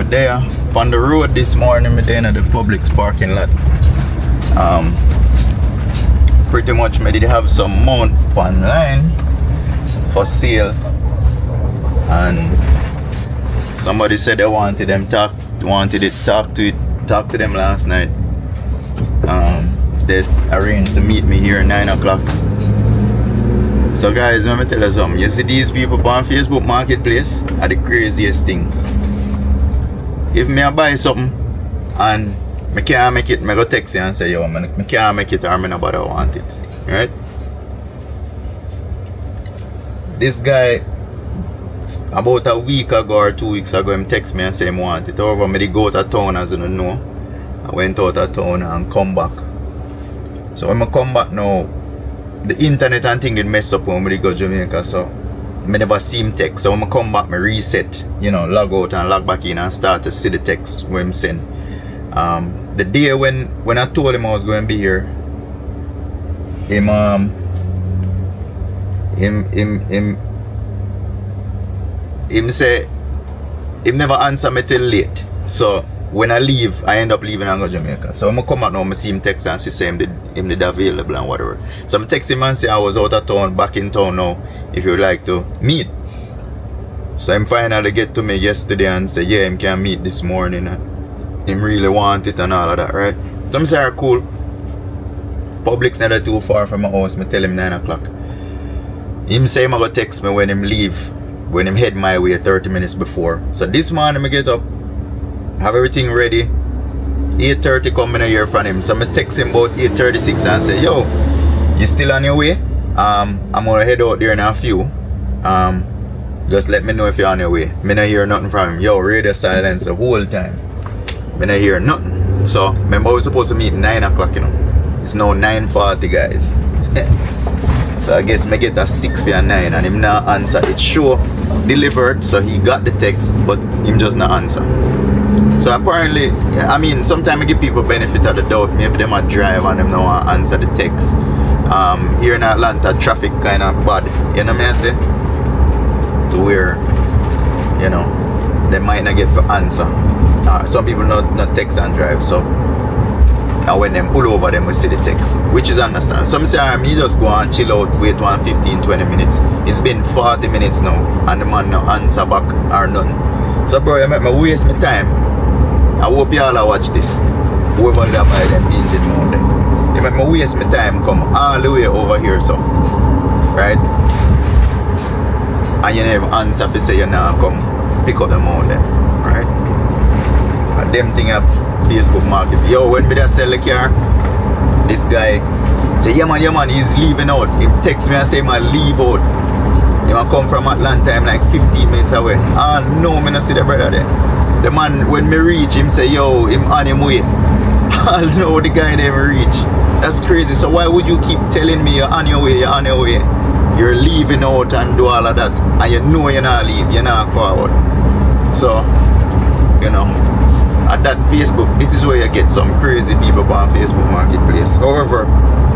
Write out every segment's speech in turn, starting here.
we're there on the road this morning. We're there at the Publix parking lot. Pretty much I did have some mount online for sale, and somebody said they wanted talk to them last night. They arranged to meet me here at 9 o'clock. So guys, let me tell you something. You see these people on Facebook Marketplace are the craziest thing. If me buy something and I can't make it, I go text you and say, yo, I can't make it, or I nobody want it. Right? This guy, about a week ago or 2 weeks ago, he text me and say he want it. However, I did go out of town, as you don't know. I went out of town and come back. So when I come back now, the internet and thing did mess up when I go to Jamaica, so I never see him text. So when I come back, I reset, log out and log back in and start to see the text when I'm send. The day when I told him I was going to be here, him say him never answer me till late. So when I leave, I end up leaving and go to Jamaica. So when I come out now, I see him text and say him did available and whatever. So I text him and say I was out of town, back in town now, if you'd like to meet. So him finally get to me yesterday and say, yeah, him can meet this morning. Him really want it and all of that, right? So I say, alright, cool. Publix not too far from my house. I tell him 9 o'clock. Him say him go text me when him leave, when him head my way 30 minutes before. So this morning I get up, have everything ready. 8:30 coming a hear from him. So I text him about 8:36 and say, yo, you still on your way? I'm gonna head out there in a few. Just let me know if you're on your way. Me not hear nothing from him. Yo, radio silence the whole time. Me not hear nothing. So remember we were supposed to meet 9 o'clock, It's now 9:40, guys. So I guess I get a 6 for 9 and him not answer. It show delivered, so he got the text, but him just not answer. So apparently, I mean, sometimes I give people benefit of the doubt. Maybe they might drive and them not want to answer the text. Here in Atlanta, traffic kind of bad. You know what I say? To where, they might not get for answer. Some people not text and drive, so and when them pull over them we see the text, which is understandable. Some say me just go and chill out, wait 15-20 minutes. It's been 40 minutes now and the man no answer back or nothing. So bro, you make me waste my time. I hope you all watch this. Whoever they buy them engine mount them. You make me waste my time come all the way over here, so right? And you never answer if you say you now come pick up the mount them, right? And them thing up Facebook Market. Yo, when me sell the car, this guy say, yeah man, he's leaving out. He text me and say, man, leave out. He might come from Atlanta, I'm like 15 minutes away. Ah, no, me not see the brother there. The man, when me reach, him say, yo, him on him way. I know the guy never reach. That's crazy. So why would you keep telling me you're on your way, You're leaving out and do all of that. And you know you're not leave, you're not go out. So, at that Facebook, this is where you get some crazy people on Facebook Marketplace. However,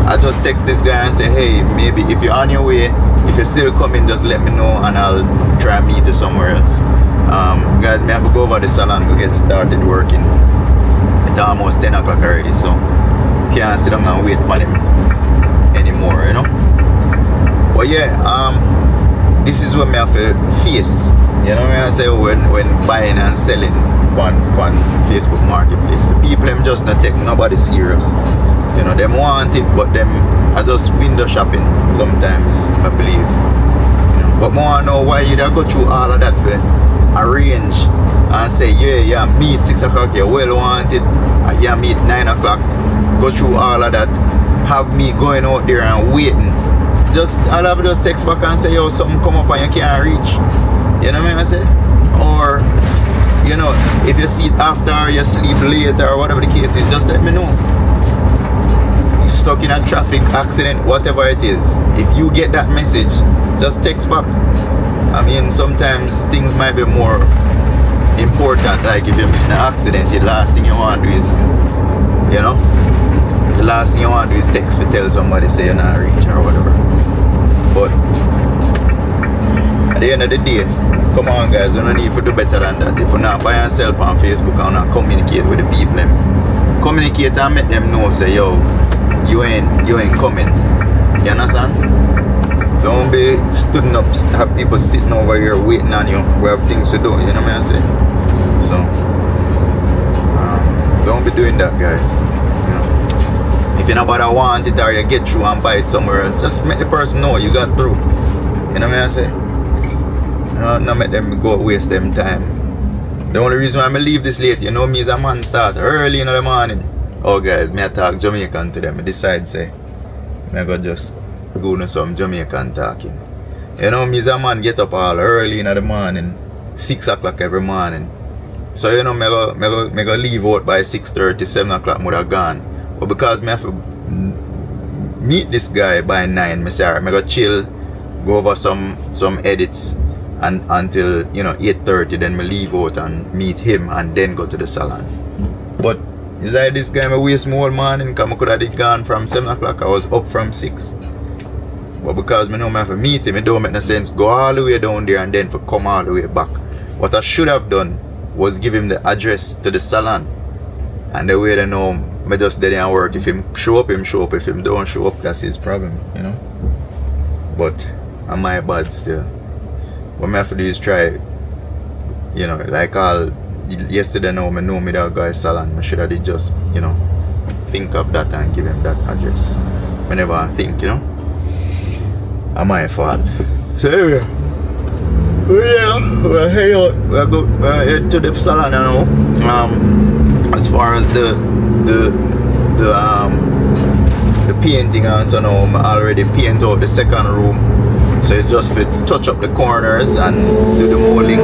I just text this guy and say, hey, maybe if you're on your way, if you're still coming, just let me know and I'll try and meet you somewhere else. Guys, me have to go over the salon to get started working. It's almost 10 o'clock already, so can't sit down and wait for him anymore, But yeah, this is what me have to face. You know what I say, when buying and selling on Facebook Marketplace. The people them just not take nobody serious. Them want it, but them are just window shopping sometimes, I believe. But I want to know why you go through all of that for arrange and say, yeah, meet 6 o'clock, you well wanted, yeah, meet 9 o'clock, go through all of that, have me going out there and waiting. I'll have just text back and say, yo, something come up and you can't reach. You know what I say? Or if you see it after or you sleep late or whatever the case is, just let me know. You're stuck in a traffic accident, whatever it is. If you get that message, just text back. I mean, sometimes things might be more important. Like if you're in an accident, the last thing you want to do is, the last thing you want to do is text to tell somebody say you're not reach or whatever. But at the end of the day, Come on guys, you don't need to do better than that. If you not buy and sell on Facebook and not communicate with the people them. Communicate and make them know say yo, you ain't coming. You understand? Don't be stood up, have people sitting over here waiting on you. We have things to do, you know what I say? So don't be doing that guys. You know? If you nobody want it or you get through and buy it somewhere else, just make the person know you got through. You know what I say? Not make them go waste them time. The only reason why I leave this late, you know me as a man start early in the morning. Oh guys, me I talk Jamaican to them. I decide say I go just go to some Jamaican talking. You know me as a man get up all early in the morning, 6 o'clock every morning. So you know me go leave out by 6:30, 7 o'clock would have gone. But because me have to meet this guy by 9, me say alright, me go chill, go over some edits and until 8:30, then me leave out and meet him and then go to the salon. But it's like this guy me waste my whole morning because I could have gone from 7 o'clock. I was up from 6. But because me know I have to meet him, it don't make no sense go all the way down there and then for come all the way back. What I should have done was give him the address to the salon. And the way they know me just there and work. If him show up, him show up. If him don't show up, that's his problem, you know. But I'm my bad still. What I have to do is try, like all yesterday now, I know me that guy salon. I should have just, think of that and give him that address. Whenever I think, I'm my fault. So yeah, we're head to the salon now. As far as the painting and so now, I already paint out the second room. So it's just for touch up the corners and do the moldings.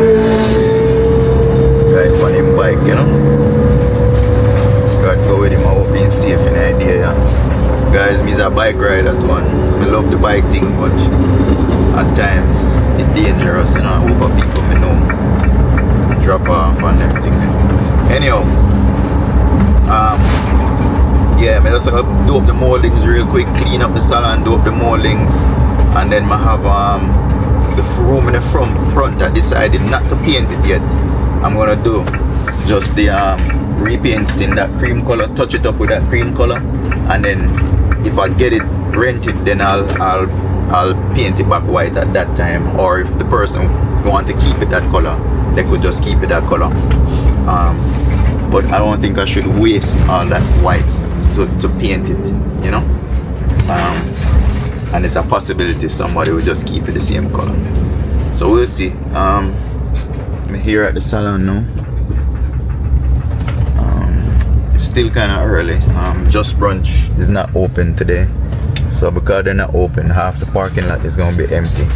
Right on him bike, Gotta go with him, I hope he's safe in the idea, yeah. Guys, me's a bike rider too, and I love the bike thing, but at times it's dangerous, I hope people may know. Drop off and everything. Anyhow, yeah, I just do up the moldings real quick, clean up the salon, do up the moldings. And then I have the room in the front. I decided not to paint it yet. I'm gonna do just the repaint it in that cream color, touch it up with that cream color, and then if I get it rented, then I'll paint it back white at that time. Or if the person want to keep it that color, they could just keep it that color. But I don't think I should waste all that white to paint it, and it's a possibility somebody will just keep it the same color. So we'll see. I'm here at the salon now. It's still kind of early. Just Brunch is not open today. So because they're not open, half the parking lot is going to be empty.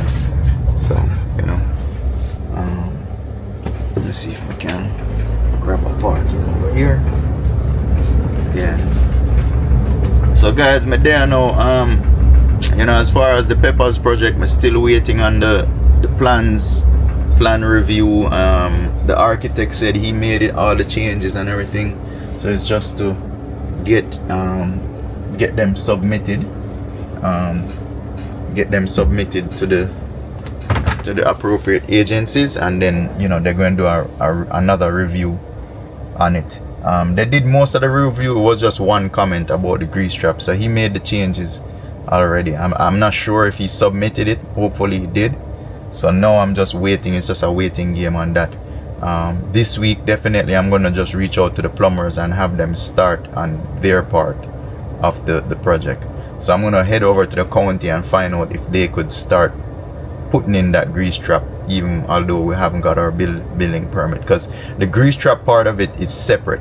So, let me see if we can grab a parking over here. Yeah. So guys, my day now, as far as the Peppers project, I'm still waiting on the plan review. The architect said he made it, all the changes and everything. So it's just to get them submitted. Get them submitted to the appropriate agencies, and then they're going to do another review on it. They did most of the review. It was just one comment about the grease trap, so he made the changes already. I'm not sure if he submitted it. Hopefully he did. So now I'm just waiting. It's just a waiting game on that. This week definitely I'm gonna just reach out to the plumbers and have them start on their part of the project. So I'm gonna head over to the county and find out if they could start putting in that grease trap, even although we haven't got our building permit, because the grease trap part of it is separate.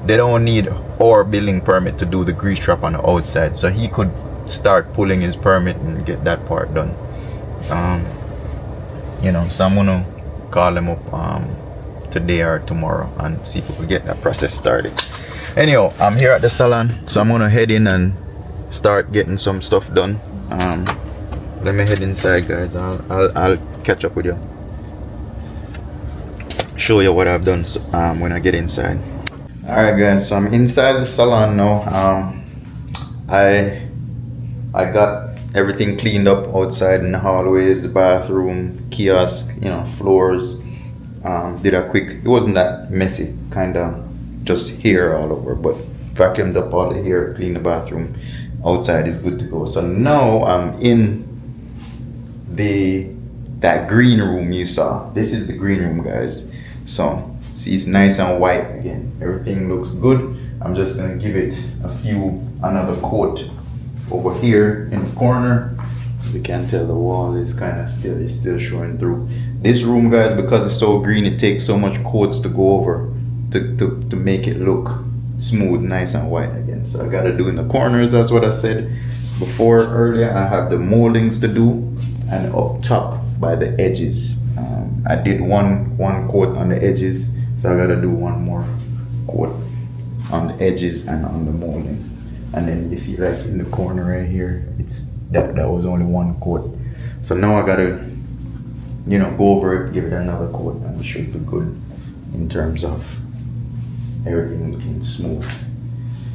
They don't need our building permit to do the grease trap on the outside, so he could start pulling his permit and get that part done. So I'm gonna call him up today or tomorrow and see if we can get that process started. Anyhow, I'm here at the salon, so I'm gonna head in and start getting some stuff done. Let me head inside, guys. I'll catch up with you, show you what I've done when I get inside. Alright guys, so I'm inside the salon now. I got everything cleaned up outside in the hallways, the bathroom, kiosk, floors, Did a quick, it wasn't that messy, kind of just hair all over, but vacuumed up all the hair, cleaned the bathroom. Outside is good to go. So now I'm in that green room you saw. This is the green room, guys. So see, it's nice and white again. Everything looks good. I'm just gonna give it another coat over here in the corner. As you can tell, the wall is kind of still showing through. This room, guys, because it's so green, it takes so much coats to go over to make it look smooth, nice and white again. So I gotta do in the corners. That's what I said before earlier. I have the moldings to do, and up top by the edges. I did one coat on the edges, so I gotta do one more coat on the edges and on the molding. And then you see, like in the corner right here, it's that was only one coat. So now I gotta, go over it, give it another coat, and it should be good in terms of everything looking smooth.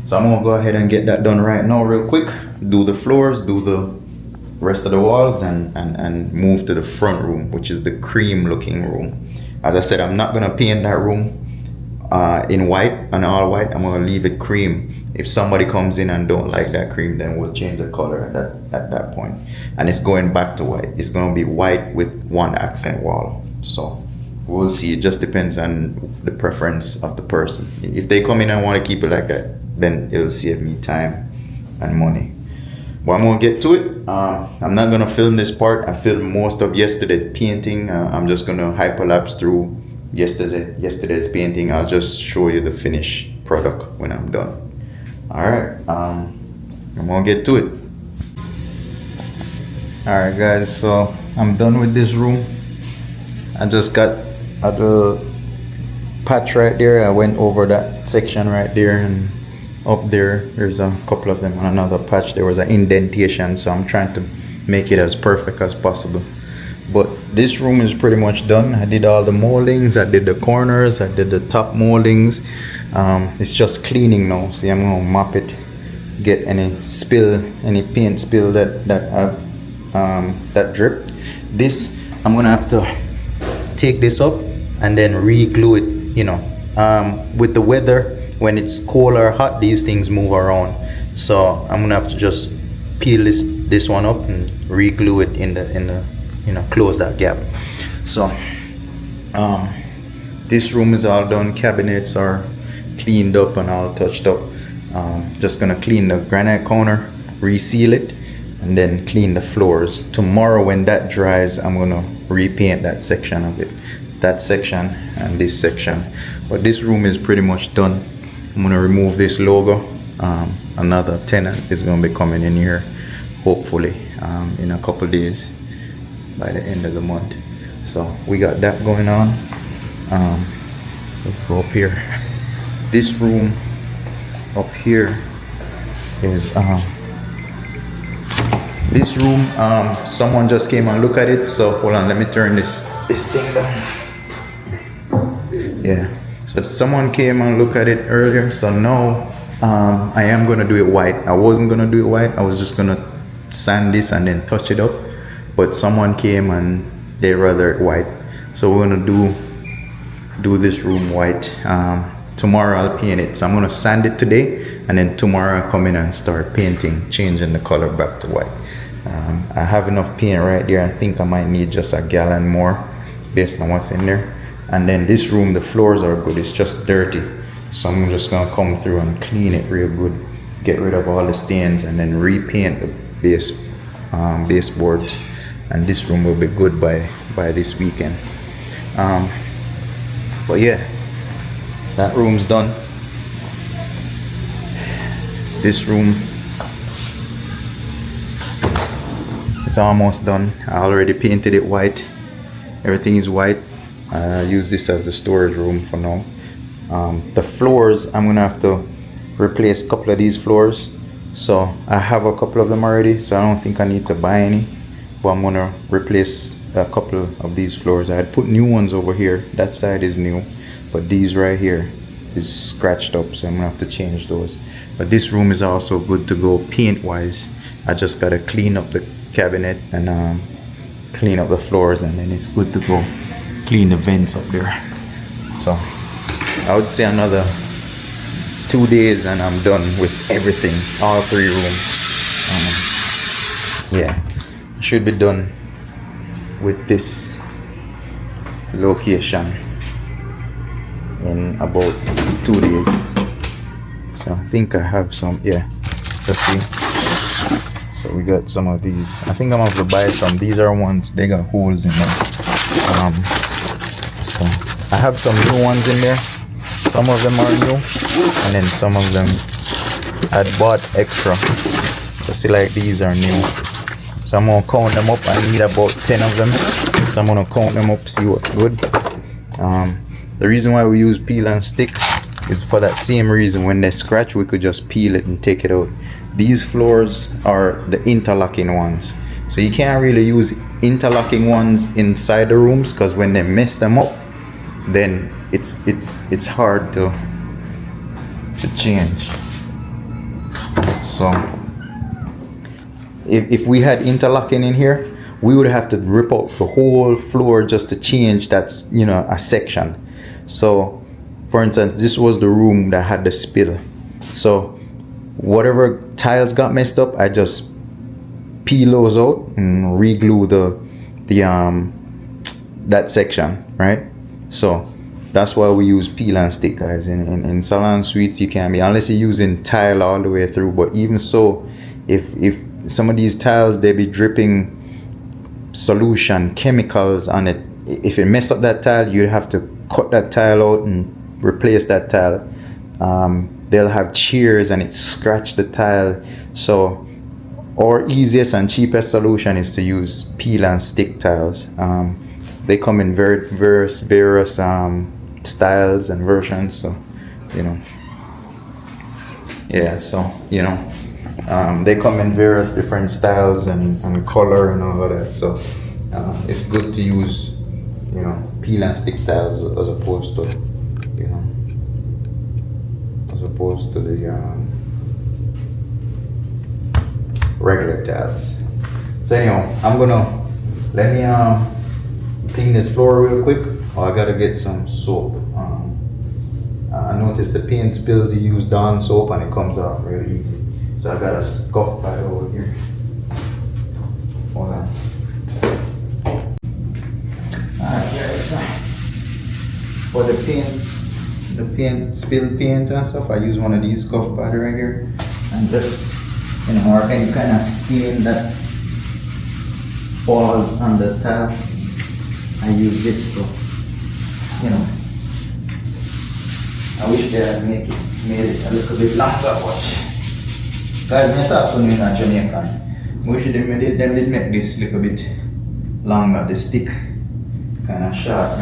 So I'm gonna go ahead and get that done right now real quick. Do the floors, do the rest of the walls, and move to the front room, which is the cream looking room. As I said, I'm not gonna paint that room in white and all white. I'm gonna leave it cream. If somebody comes in and don't like that cream, then we'll change the color at that point. And it's going back to white. It's gonna be white with one accent wall. So we'll see. It just depends on the preference of the person. If they come in and want to keep it like that, then it'll save me time and money. But I'm gonna get to it. I'm not gonna film this part. I filmed most of yesterday painting. I'm just gonna hyperlapse through yesterday's painting. I'll just show you the finished product when I'm done. All right, I'm gonna get to it. All right, guys. So I'm done with this room. I just got a little patch right there. I went over that section right there, and up there's a couple of them on another patch. There was an indentation, so I'm trying to make it as perfect as possible. But this room is pretty much done. I did all the moldings, I did the corners, I did the top moldings. It's just cleaning now. See, I'm gonna mop it, get any paint spill that dripped. This, I'm gonna have to take this up and then re-glue it. With the weather, when it's cold or hot, these things move around. So I'm gonna have to just peel this one up and re-glue it in the close that gap. So this room is all done. Cabinets are cleaned up and all touched up. Just gonna clean the granite counter, reseal it, and then clean the floors. Tomorrow when that dries, I'm gonna repaint that section of it, that section and this section. But this room is pretty much done. I'm gonna remove this logo. Another tenant is gonna be coming in here hopefully in a couple days, by the end of the month. So we got that going on. Let's go up here. This room up here is this room. Someone just came and looked at it. So hold on, let me turn this thing down. Yeah. So someone came and looked at it earlier. So now I am gonna do it white. I wasn't gonna do it white. I was just gonna sand this and then touch it up. But someone came and they rather it white. So we're gonna do this room white. Tomorrow I'll paint it. So I'm gonna sand it today, and then tomorrow I'll come in and start painting, changing the color back to white. I have enough paint right there. I think I might need just a gallon more based on what's in there. And then this room, the floors are good. It's just dirty. So I'm just gonna come through and clean it real good, get rid of all the stains, and then repaint the baseboards. And this room will be good by this weekend. But yeah, that room's done. This room is almost done. I already painted it white. Everything is white. I use this as the storage room for now. The floors, I'm gonna have to replace a couple of these floors. So I have a couple of them already, so I don't think I need to buy any. But I'm gonna replace a couple of these floors. I had put new ones over here. That side is new, but these right here is scratched up, so I'm gonna have to change those. But this room is also good to go paint wise. I just gotta clean up the cabinet and clean up the floors, and then it's good to go. clean the vents up there. So I would say another 2 days and I'm done with everything, all 3 rooms. Yeah, should be done with this location in about 2 days. So I think I have some, yeah, so see, so we got some of these. I think I'm gonna have to buy some. These are ones, they got holes in them. So I have some new ones in there. Some of them are new and then some of them I bought extra. So see, like these are new. So I'm gonna count them up. I need about 10 of them. So I'm gonna count them up, see what's good. The reason why we use peel and stick is for that same reason. When they scratch, we could just peel it and take it out. These floors are the interlocking ones. So you can't really use interlocking ones inside the rooms because when they mess them up, then it's hard to change. So if we had interlocking in here, we would have to rip out the whole floor just to change that's, you know, a section. So for instance, this was the room that had the spill. So whatever tiles got messed up, I just peel those out and re-glue that section, right? So that's why we use peel and stick, guys. In salon suites, you can't be, unless you're using tile all the way through. But even so, if some of these tiles, they be dripping solution chemicals on it, if it mess up that tile, you have to cut that tile out and replace that tile. They'll have shears and it scratch the tile. So our easiest and cheapest solution is to use peel and stick tiles. They come in various styles and versions, so you know, yeah, so you know, they come in various different styles and color and all of that. So it's good to use, you know, peel and stick tiles as opposed to, you know, as opposed to the regular tiles. So anyhow, I'm gonna let me clean this floor real quick. I gotta get some soap. I noticed the paint spills, you use Dawn soap and it comes off really easy. So I got a scuff pad over here. Hold on. Alright guys, for the paint, spilled paint and stuff, I use one of these scuff pads right here. And just, you know, or any kind of stain that falls on the tile, I use this to, you know, I wish they had made it a little bit longer, but guys, I talk to you in Jamaican. I wish they did make this a little bit longer, the stick kind of sharp.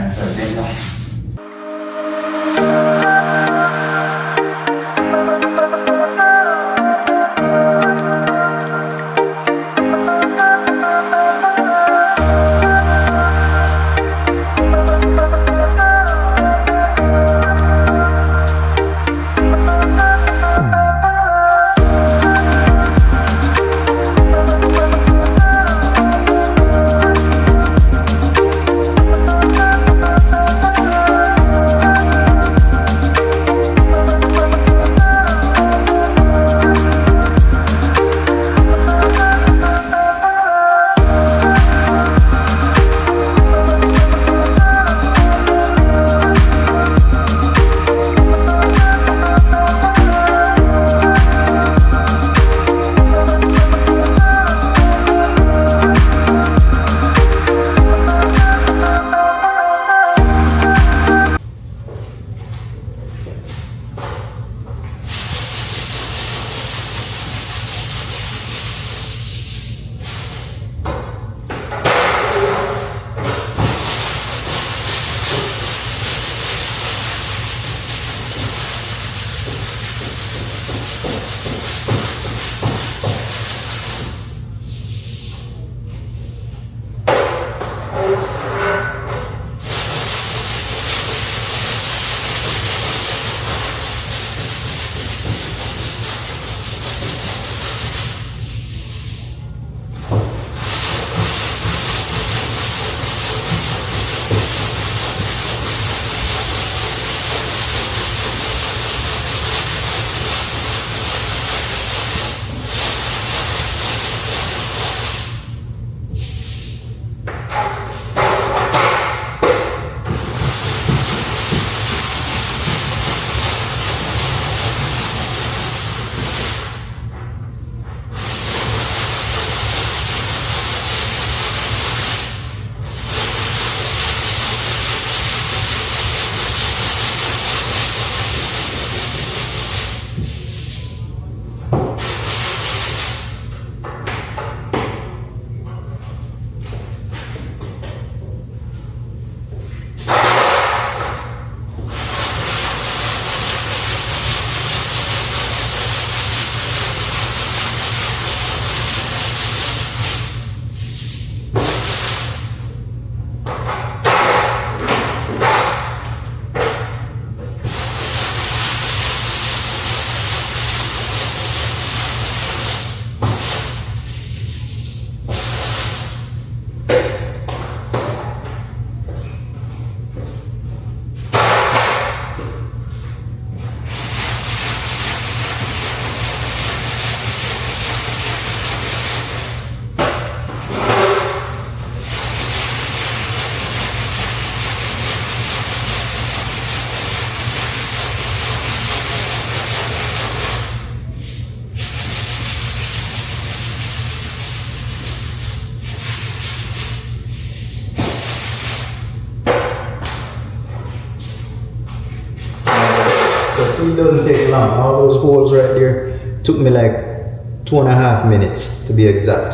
it doesn't take long. All those holes right there took me like 2.5 minutes to be exact,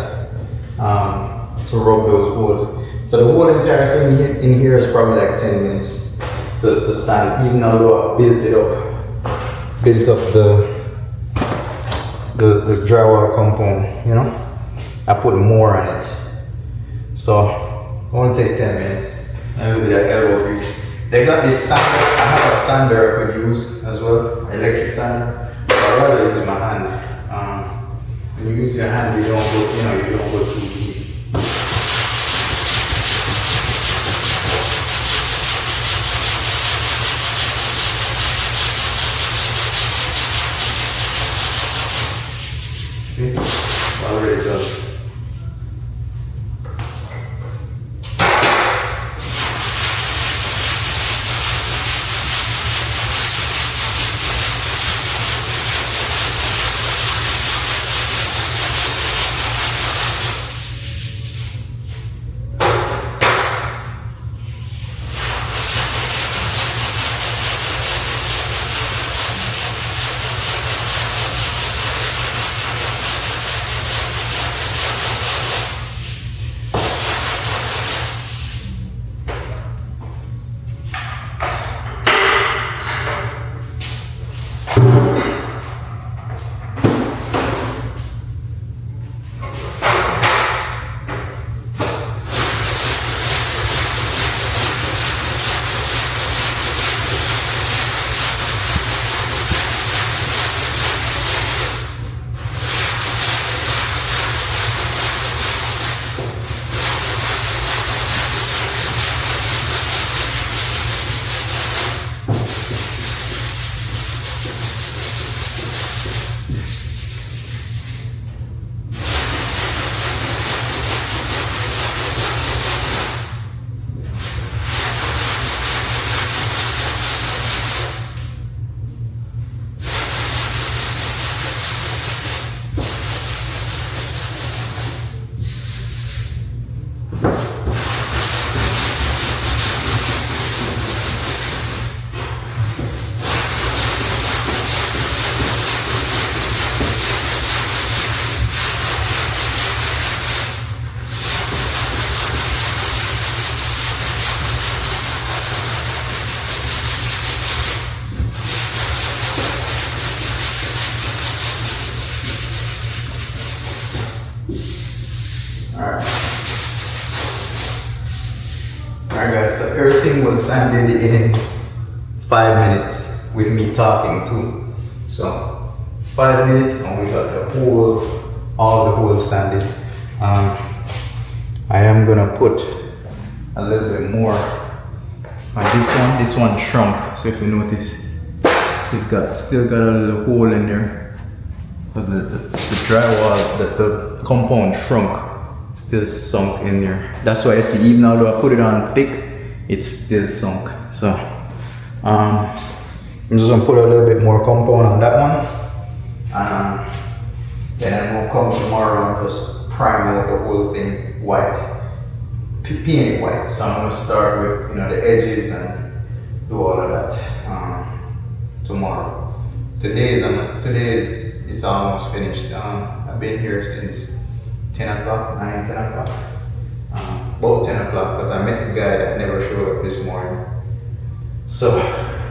to rub those holes. So the whole entire thing in here is probably like 10 minutes to sand, even although I built up the drywall compound, you know. I put more on it. So it only take 10 minutes. A little bit of elbow grease. They got this sander. I have a sander I could use as well, electric sander. But I'd rather use my hand. When you use your hand, you don't go too deep. See? It's already done. Alright guys, so everything was sanded in 5 minutes with me talking too. So 5 minutes and we got all the holes sanded. I am gonna put a little bit more on this one shrunk. So if you notice, it's still got a little hole in there because the drywall, the compound shrunk, still sunk in there. That's why I see, even although I put it on thick, it's still sunk. So I'm just gonna put a little bit more compound on that one, then I'm gonna come tomorrow and just prime out the whole thing white, paint it white. So I'm gonna start with the edges and do all of that tomorrow. Today is almost finished. I've been here since 10 o'clock, 9, 10 o'clock. About 10 o'clock because I met the guy that never showed up this morning. So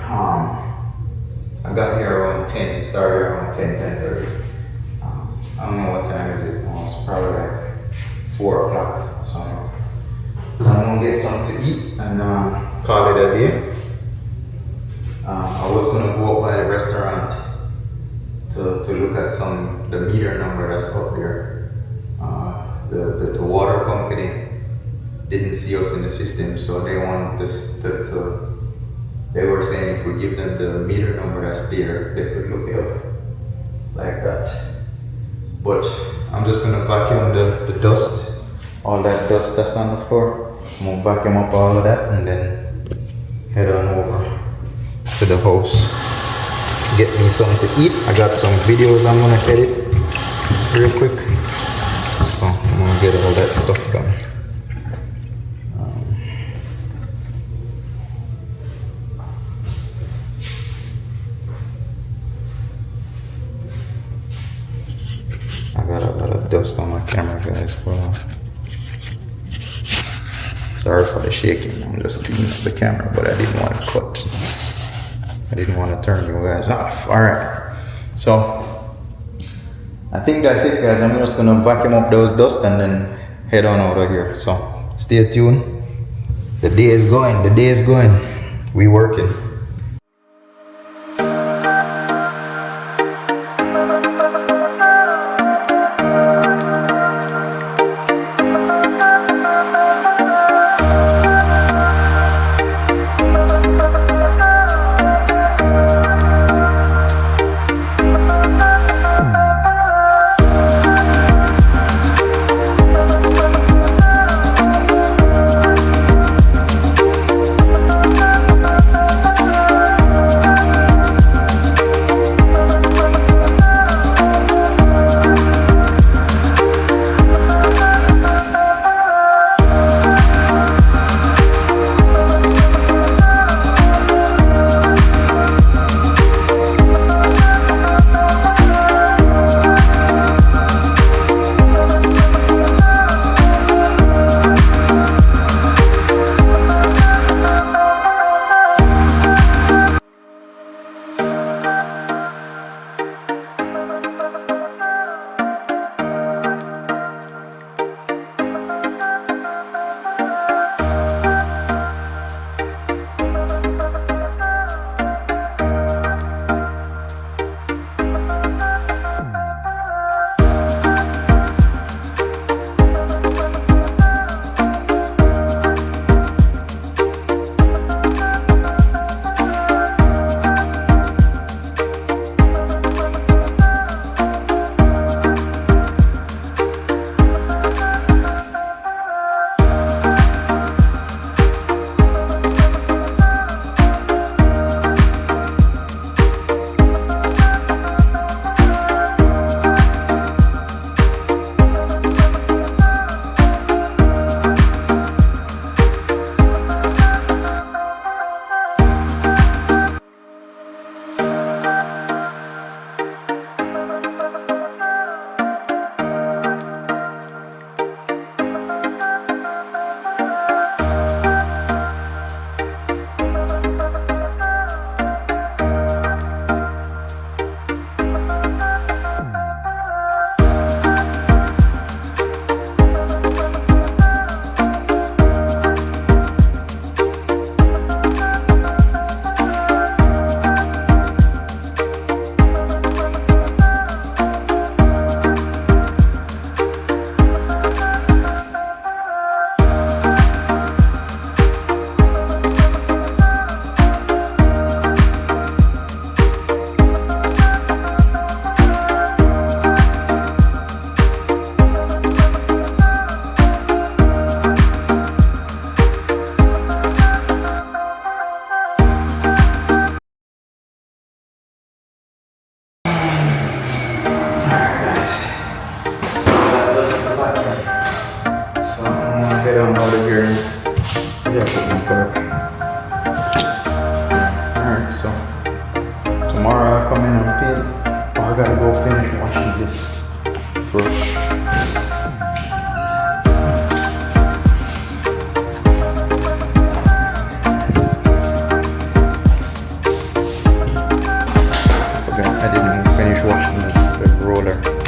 I got here around 10, started around 10:30. I don't know what time is it now. It's probably like 4 o'clock or something. So I'm gonna get something to eat and call it a day. I was gonna go up by the restaurant to look at the meter number that's up there. The water company didn't see us in the system, so they wanted us they were saying if we give them the meter number that's there, they could look it up like that. But I'm just gonna vacuum the dust, all that dust that's on the floor. I'm gonna vacuum up all of that and then head on over to the house. Get me something to eat. I got some videos I'm gonna edit real quick. So I'm gonna get all that stuff done. dust on my camera, guys. Well, sorry for the shaking. I'm just cleaning up the camera, but I didn't want to cut. I didn't want to turn you guys off. All right. So I think that's it, guys. I'm just gonna vacuum up those dust and then head on out of here. So stay tuned. The day is going. The day is going. We working. Head on out of here. Yeah, put my car. Alright, so tomorrow I'll come in and paint. Oh, I gotta go finish washing this brush. Okay, I didn't finish washing the roller.